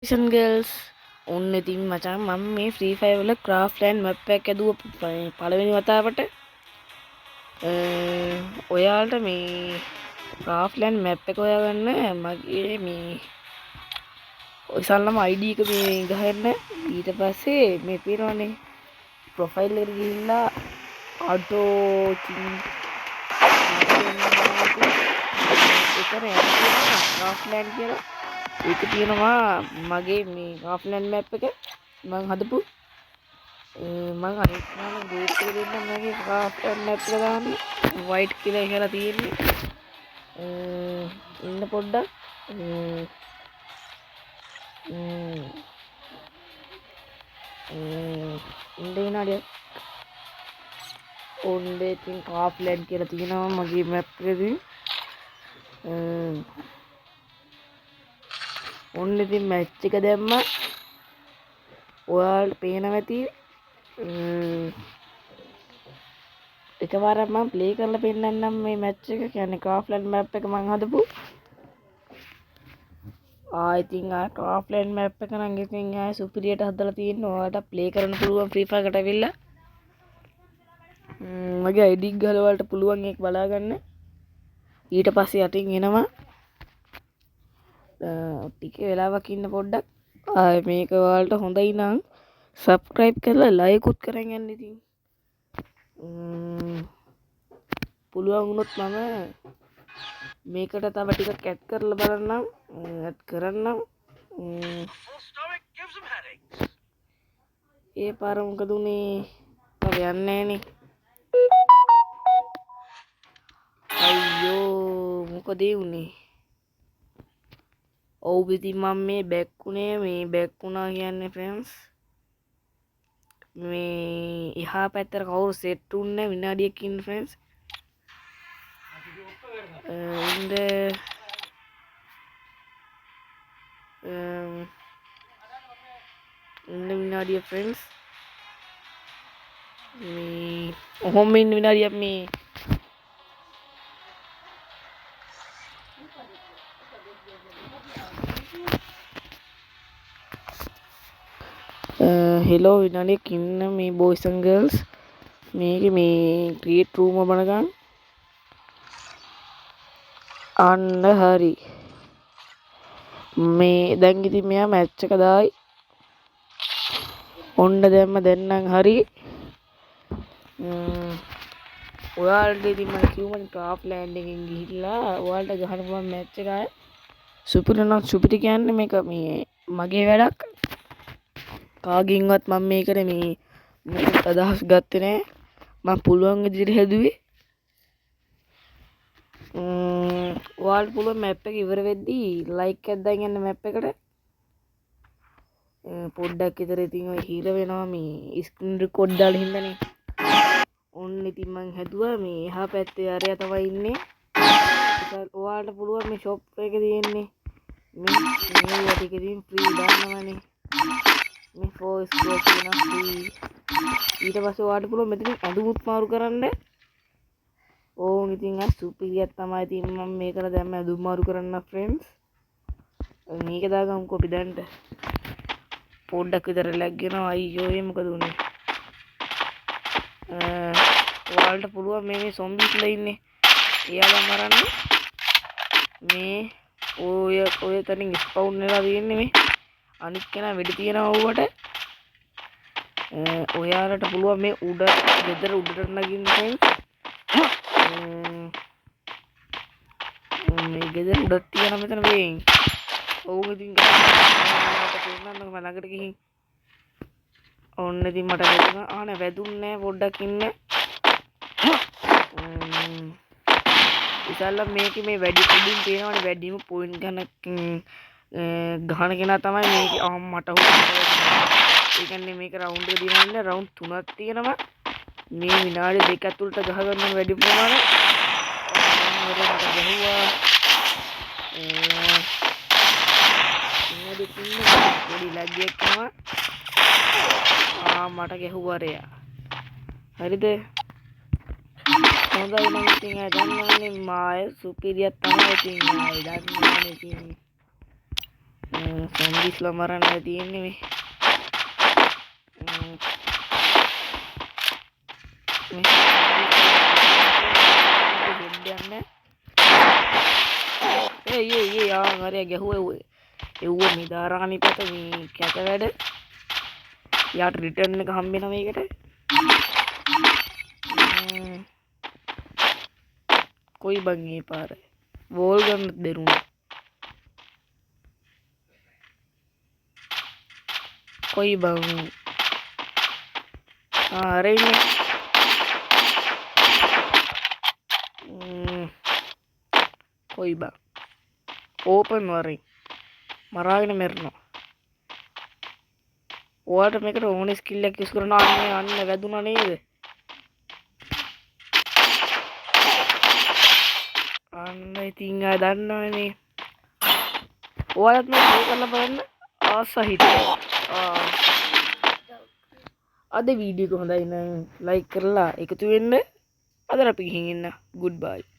Listen girls, ඔන්න ඉතින් මචං මම මේ Free Fire වල Craftland map එකක් ඇදුව පළවෙනි වතාවට ඔයාලට මේ Craftland map එක හොයාගන්න මගේ මේ ඔයසල්ලම ID එක මේ ගහන්න ඊට පස්සේ මේ පිරවනේ profile එකට ගිහිල්ලා auto ඒකර යනවා Craftland කියලා ඒක තියෙනවා මගේ මේ Craftland map එක මම හදපු මම අනිත් නම් ගෲප් එකේ දෙන්න මගේ Craftland map එක දාන්න white කියලා කියලා තියෙන්නේ ඉන්න පොඩ්ඩක් ඉන්න විනාඩිය ඔන්නේ ඉතින් Craftland කියලා තියෙනවා මගේ map එකේදී ඔන්න ඉතින් මැච් එක දැම්මා ඔයාලට පේනවා ඇති එකපාරක් මම ප්ලේ කරලා පෙන්නන්නම් මේ මැච් එක කියන්නේ Craftland map එක මම හදපු ඉතින් Craftland map එක නම් ඉතින් සුපිරියට හදලා තියෙනවා ඔයාලට ප්ලේ කරන්න පුළුවන් Free Fire එකට ඇවිල්ලා මගේ ID එක ගහලා ඔයාලට පුළුවන් ඒක බලා ගන්න ඊට පස්සේ යටින් එනවා ටික වෙලාවක් ඉන්න පොඩ්ඩක් මේක ඔයාලට හොඳයි නම් subscribe කරලා like උත් කරන් යන්න ඉතින් පුළුවන් වුණොත් මම මේකට තව ටිකක් ඇඩ් කරලා බලන්නම් ඇඩ් කරන්නම් ඒ පාර මොකද උනේ තව යන්නේ නැහනේ අයියෝ මොකද උනේ ඔව් ඉතින් මම මේ බැක් වුණා කියන්නේ ෆ්‍රෙන්ඩ්ස් මේ එහා පැත්තට කවුරු සෙට් උන්නේ විනාඩියකින් ෆ්‍රෙන්ඩ්ස් ඉන්න විනාඩිය ෆ්‍රෙන්ඩ්ස් මේ ඔහොම ඉන්න විනාඩියක් මේ hello විනාඩියක් ඉන්න මේ boys and girls මේකේ මේ create room එක බලගන්න අන්න හරි මේ දැන් ඉතින් මෙයා මැච් එක දායි ඔන්න දැම්ම දැන් නම් හරි ඔයාලට ඉතින් මම කිව්වනේ Craftland එකෙන් ගිහිල්ලා ඔයාලට ගහන්න පුළුවන් මැච් එක ආයේ සුපිරි නම් සුපිරි කියන්නේ මේක මේ මගේ වැඩක් කාගින්වත් මම මේකට මේ මොකද අදහස් ගත්තේ නෑ මම පුළුවන් විදිහට හැදුවේ ඔයාලට පුළුවන් මැප් එක ඉවර වෙද්දී ලයික් එකක් දාගෙන යන්න මැප් එකට පොඩ්ඩක් විතර ඉතින් ඔය හීර වෙනවා මේ ස්ක්‍රීන් රෙකෝඩ් දාලා හින්දානේ ඔන්න ඉතින් මං හැදුවා මේ එහා පැත්තේ අරයා තමයි ඉන්නේ ඔයාලට පුළුවන් මේ ෂොප් එකේ තියෙන්නේ මේ ටිකකින් ෆ්‍රී දාන්නවනේ මේ ෆෝස් කියන ෆ්‍රී ඊට පස්සේ ඔයාලට පුළුවන් මෙතනින් ඇඳුමුත් මාරු කරන්න ඕන් ඉතින් සුපිරියක් තමයි ඉතින් මම මේකට දැම්ම ඇඳුම් මාරු කරන්න ෆ්‍රෙන්ඩ්ස් මේක දාගමුකෝ අපි දැන්ට පොඩ්ඩක් විතර ලැග් වෙනවා අයියෝ ඒ මොකද උනේ ඔයාලට පුළුවන් මේ සොම්බිස්ලා ඉන්නේ එයාලා මරන්න මේ ඔය තනින් ස්පවුන් වෙලා තියෙන්නේ මේ අනිත් කෙනා වෙඩි තියනවා ඌවට ඔයාලට පුළුවන් මේ උඩ ගෙදර උඩට නගින්න මේ ගෙදර උඩට තියන මෙතන වෙයින් ඔව් ඉතින් මට තේරෙන්නේ මම ළඟට ගිහින් ඔන්න ඉතින් මට වැදුනා නෑ වැදුන්නේ පොඩ්ඩක් ඉන්න ඉතින්ලා මේකේ මේ වැඩි පොඩින් තියෙනවනේ වැඩිම පොයින්ට් ගහන කෙනා තමයි මේක මට ඒ කියන්නේ මේක රවුන්ඩ් එක දිනන්නේ රවුන්ඩ් 3ක් තියෙනවා මේ විනාඩි 2 ඇතුළත ගහ ගන්න වැඩි ප්‍රමාණය මට ගහුවා පොඩි ලැග් එකක් ආවා මට ගැහුවා රයා හරිද හොඳයි නම් ඉතින් දන්නවනේ මාය සුපිරියක් තමයි ඉතින් ආයි දන්නවනේ ඉතින් සොම්බිස්ලා මරන්න තියෙන්නේ මේ. ඒ ආරය ගැහුව එව්ව මේ දාරාණි පැත මේ කැත වැඩ යාට රිටර්න් එක හම්බෙන මේකට කොයි බංගේ පාර වෝල් ගන්න දෙරුණ කොයි බං අරන්නේ කොයි බං ඕපන් වරෙන් මරාගෙන මැරෙනවා ඔයාලට මේකට ඕන ස්කිල් එකක් යූස් කරනවා අන්න වැදුනා නේද අන්න ඉතින් ආ දන්නවනේ ඔයාලත් මේක ප්ලේ කරලා බලන්න ආස හිටියා අද වීඩියෝ එක හොඳයි නම් ලයික් කරලා එකතු වෙන්න අද අපි ගිහින් එන්න ගුඩ් බයි